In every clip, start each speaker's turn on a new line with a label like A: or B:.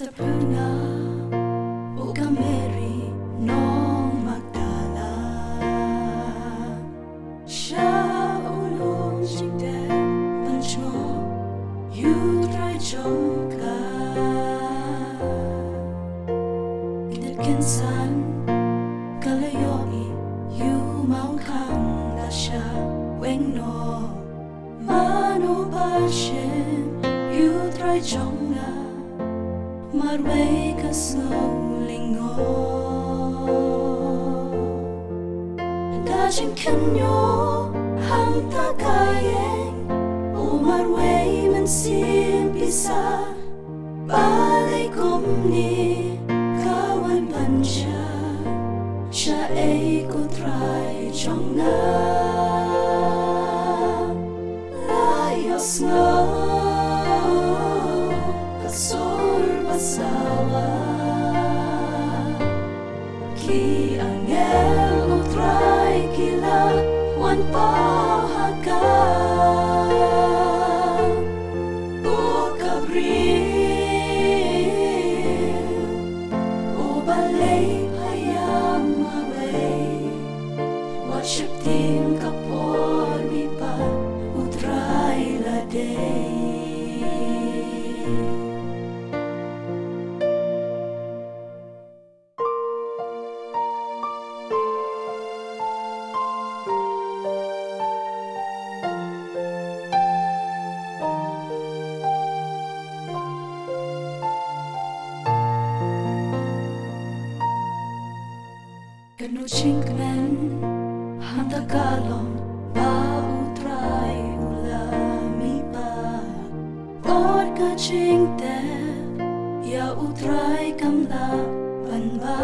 A: sa puna o ka Mary nong Magdala. Siya ulong jingde pancho yu try chong ka itat kinsan kalayoi yu mau kang la siya weng no mano ba shin yu try chong na marway ka lingo dajin kanyo hang takayeng o marway man simpisa balay kumni kawan pansya siya ay ko try chong na layos nga sawa ki angel utray kila wan pahaga o kabril o balay payam away worship team kapor mi pa utray la day. Kanu chingkmen hanta kalong ba utray ulami pa or ka chingte ya utray kamla banba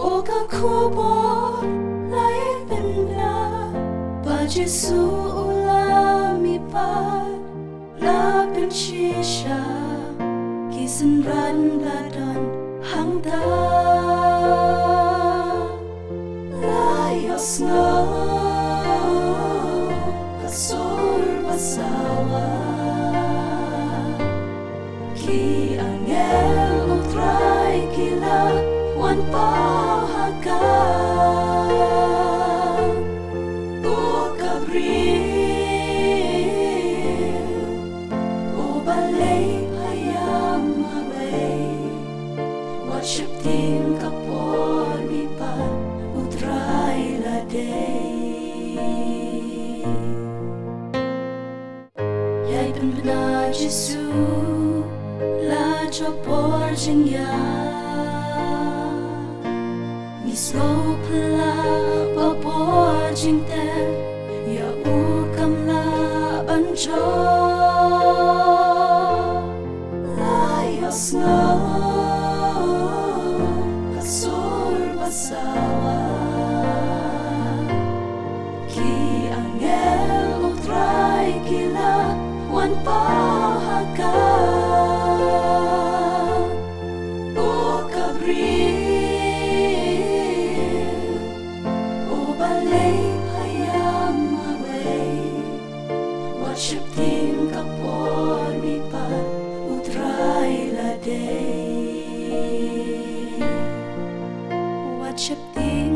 A: o ka kubor lai benla ba Jesu ulami pa la penshisha kisan ran ladan hangda layos nga kasur basawa ki angel utray kila wan pahaga o kabril o balay payam worship team kapor mi pa utray la day. Yay penbena Jesu la chopor jingya mislo pla papor jingte ya ukam la banjo layos nga sawa ki angel utray kila wan pahaga o kabril o balay payam away worship team kapor mi pa utray la day. Worship team